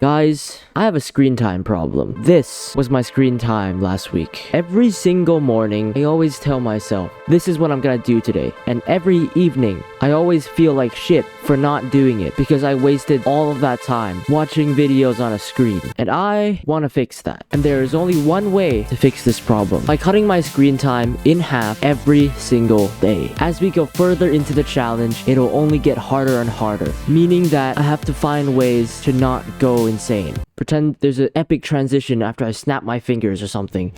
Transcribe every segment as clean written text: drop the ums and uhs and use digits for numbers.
Guys, I have a screen time problem. This was my screen time last week. Every single morning, I always tell myself, this is what I'm gonna do today. And every evening, I always feel like shit for not doing it because I wasted all of that time watching videos on a screen. And I want to fix that. And there is only one way to fix this problem, by cutting my screen time in half every single day. As we go further into the challenge, it'll only get harder and harder, meaning that I have to find ways to not go insane. Pretend there's an epic transition after I snap my fingers or something.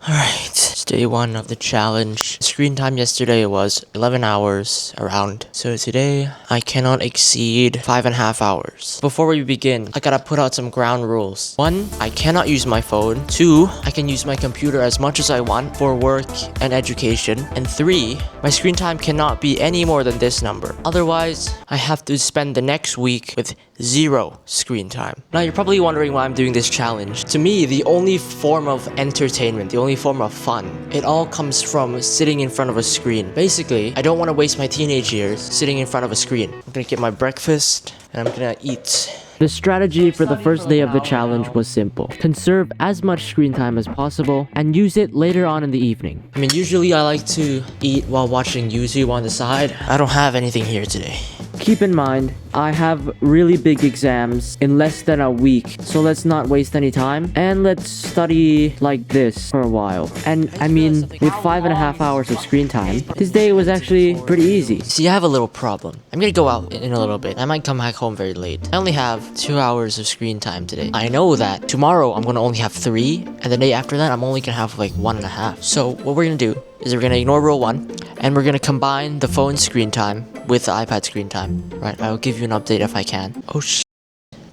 Alright, it's day 1 of the challenge. Screen time yesterday was 11 hours around. So today, I cannot exceed 5.5 hours. Before we begin, I gotta put out some ground rules. 1, I cannot use my phone. 2, I can use my computer as much as I want for work and education. And 3, my screen time cannot be any more than this number. Otherwise, I have to spend the next week with 0 screen time. Now you're probably wondering why I'm doing this challenge. To me, the only form of entertainment, the only form of fun, it all comes from sitting in front of a screen. Basically, I don't want to waste my teenage years sitting in front of a screen. I'm gonna get my breakfast and I'm gonna eat. The strategy for the first day of the challenge was simple. Conserve as much screen time as possible and use it later on in the evening. I mean, usually I like to eat while watching YouTube on the side. I don't have anything here today. Keep in mind, I have really big exams in less than a week, so let's not waste any time and let's study like this for a while. And I mean, with 5.5 hours of screen time, this day was actually pretty easy. See, I have a little problem. I'm gonna go out in a little bit. I might come back home very late. I only have 2 hours of screen time today. I know that tomorrow I'm gonna only have 3, and the day after that I'm only gonna have like 1.5. So what we're gonna do is we're gonna ignore rule 1, and we're gonna combine the phone screen time with the iPad screen time. Right, I'll give you an update if I can. Oh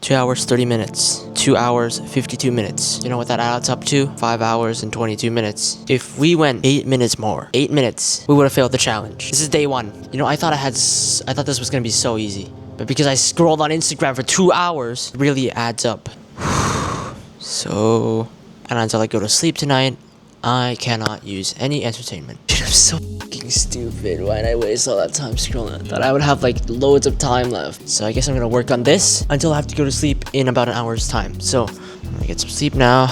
2 hours 30 minutes. 2 hours 52 minutes. You know what that adds up to? 5 hours and 22 minutes. If we went 8 minutes more, 8 minutes, we would have failed the challenge. This is day 1. You know, I thought this was gonna be so easy. But because I scrolled on Instagram for 2 hours, it really adds up. So, and until I go to sleep tonight, I cannot use any entertainment. I'm so fucking stupid. Why did I waste all that time scrolling? I thought I would have like loads of time left. So I guess I'm gonna work on this until I have to go to sleep in about an hour's time. So I'm gonna get some sleep now.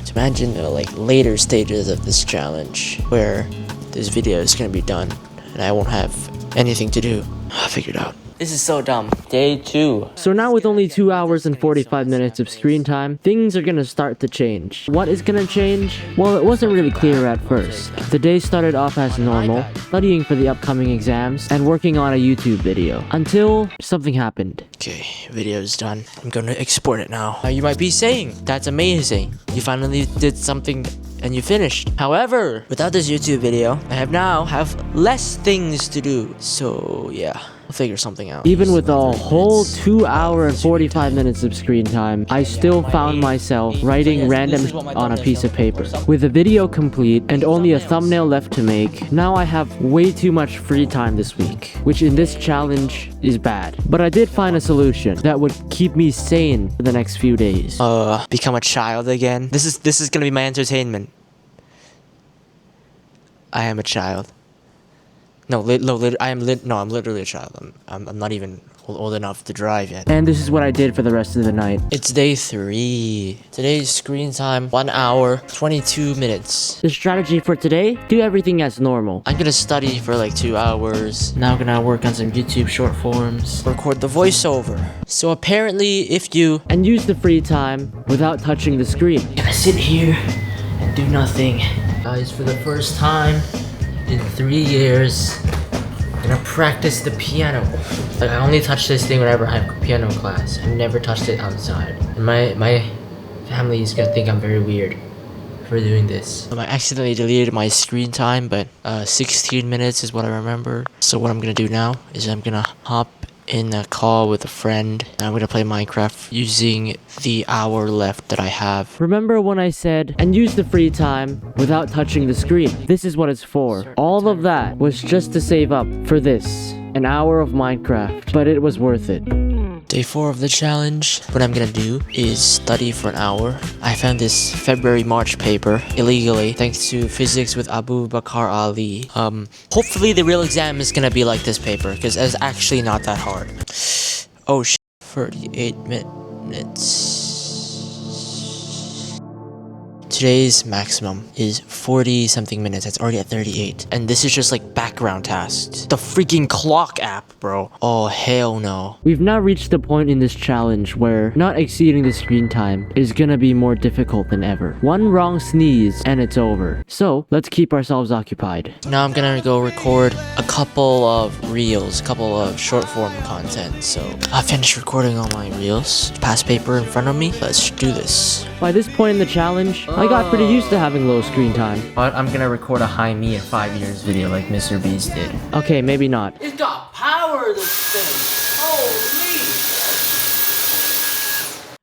To imagine the like later stages of this challenge where this video is gonna be done and I won't have anything to do. I'll figure it out. This is so dumb. Day 2. So now with only 2 hours and 45 minutes of screen time, things are gonna start to change. What is gonna change? Well, it wasn't really clear at first. The day started off as normal, studying for the upcoming exams and working on a YouTube video, until something happened. Okay, video's done. I'm gonna export it now. Now you might be saying, that's amazing. You finally did something and you finished. However, without this YouTube video, I now have less things to do. So yeah, I'll figure something out. Even with a whole 2 hour and 45 minutes of screen time, I still found myself writing random on a piece of paper. With the video complete and only a thumbnail left to make, now I have way too much free time this week, which in this challenge is bad. But I did find a solution that would keep me sane for the next few days. Become a child again. This is gonna be my entertainment. I am a child. No, I'm literally a child. I'm not even old enough to drive yet. And this is what I did for the rest of the night. It's day 3. Today's screen time, 1 hour, 22 minutes. The strategy for today, do everything as normal. I'm gonna study for like 2 hours. Now I'm gonna work on some YouTube short forms. Record the voiceover. So apparently if you... And use the free time without touching the screen. I'm gonna sit here and do nothing. Guys, for the first time in 3 years, I'm gonna practice the piano. Like, I only touch this thing whenever I have piano class. I've never touched it outside. And my family is gonna think I'm very weird for doing this. I accidentally deleted my screen time, but 16 minutes is what I remember. So what I'm gonna do now is I'm gonna hop in a call with a friend. I'm gonna play Minecraft using the hour left that I have. Remember when I said, and use the free time without touching the screen? This is what it's for. All of that was just to save up for this, an hour of Minecraft, but it was worth it. Day 4 of the challenge. What I'm gonna do is study for an hour. I found this February-March paper illegally thanks to Physics with Abu Bakr Ali. Hopefully the real exam is gonna be like this paper because it's actually not that hard. Oh 38 minutes. Today's maximum is 40 something minutes. That's already at 38. And this is just like background tasks. The freaking clock app, bro. Oh, hell no. We've now reached the point in this challenge where not exceeding the screen time is gonna be more difficult than ever. One wrong sneeze and it's over. So let's keep ourselves occupied. Now I'm gonna go record a couple of reels, a couple of short form content. So I finished recording all my reels. Past paper in front of me. Let's do this. By this point in the challenge, I got pretty used to having low screen time. But I'm gonna record a high me in 5 years video like Mr. Beast did. Okay, maybe not. It's got power, this thing.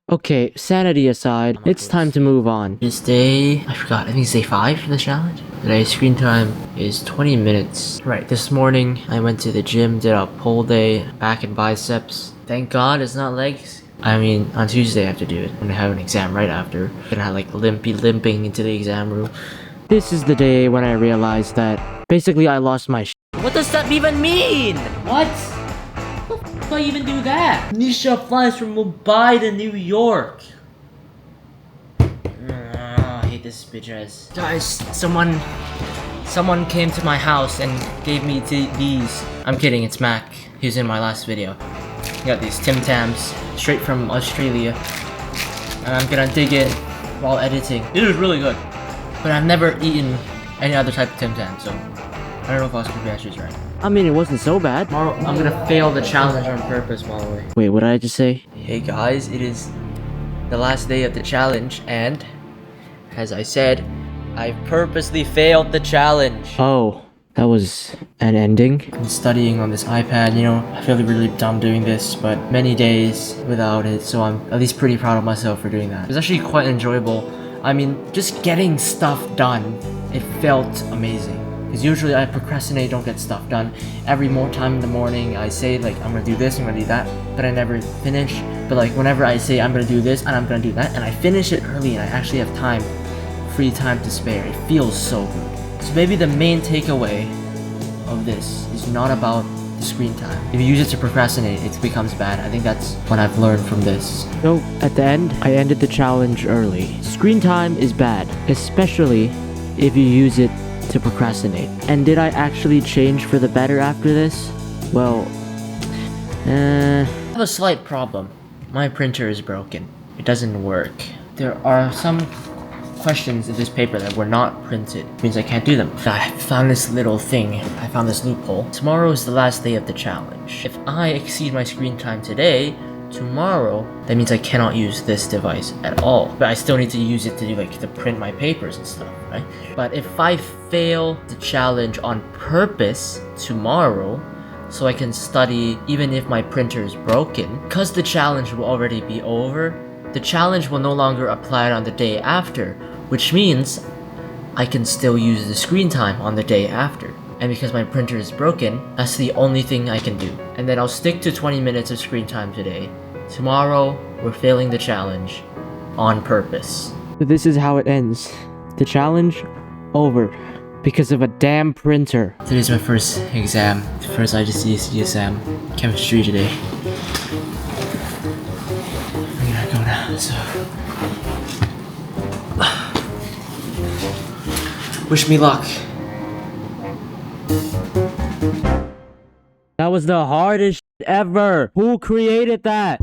Holy. Okay, sanity aside, it's time to move on. This day, I forgot, I think it's day 5 for the challenge. Today's screen time is 20 minutes. Right, this morning I went to the gym, did a pull day, back and biceps. Thank God it's not legs. I mean, on Tuesday I have to do it when I have an exam right after. Gonna have like limping into the exam room. This is the day when I realized that basically I lost my What does that even mean? What? How the f do I even do that? Nisha flies from Mumbai to New York. I hate this bitch ass. Guys, someone came to my house and gave me these. I'm kidding, it's Mac. He was in my last video. I got these Tim Tams straight from Australia. And I'm gonna dig it while editing. It was really good. But I've never eaten any other type of Tim Tam, so I don't know if I was completely right. I mean, it wasn't so bad. Tomorrow, I'm gonna fail the challenge on purpose, by the way. Wait, what did I just say? Hey guys, it is the last day of the challenge, and as I said, I purposely failed the challenge. Oh, that was an ending? I'm studying on this iPad, you know, I feel really dumb doing this, but many days without it, so I'm at least pretty proud of myself for doing that. It was actually quite enjoyable. I mean, just getting stuff done, it felt amazing. Because usually I procrastinate, don't get stuff done. Every more time in the morning, I say like, I'm gonna do this, I'm gonna do that, but I never finish. But like, whenever I say I'm gonna do this, and I'm gonna do that, and I finish it early, and I actually have time, free time to spare, it feels so good. So maybe the main takeaway of this is not about the screen time. If you use it to procrastinate, it becomes bad. I think that's what I've learned from this. So, at the end, I ended the challenge early. Screen time is bad, especially if you use it to procrastinate. And did I actually change for the better after this? Well, I have a slight problem. My printer is broken. It doesn't work. There are some questions in this paper that were not printed. It means I can't do them. I found this little thing. I found this loophole. Tomorrow is the last day of the challenge. If I exceed my screen time today, tomorrow, that means I cannot use this device at all. But I still need to use it to do like to print my papers and stuff, right? But if I fail the challenge on purpose tomorrow, so I can study even if my printer is broken, because the challenge will already be over, the challenge will no longer apply on the day after, which means I can still use the screen time on the day after. And because my printer is broken, that's the only thing I can do. And then I'll stick to 20 minutes of screen time today. Tomorrow, we're failing the challenge on purpose. this is how it ends. The challenge, over. Because of a damn printer. Today's my first exam, the first IGCSE exam, chemistry today. I'm gonna go now, so... Wish me luck. That was the hardest ever. Who created that?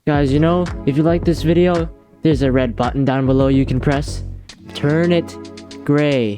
Guys, you know, if you like this video, there's a red button down below you can press. Turn it gray.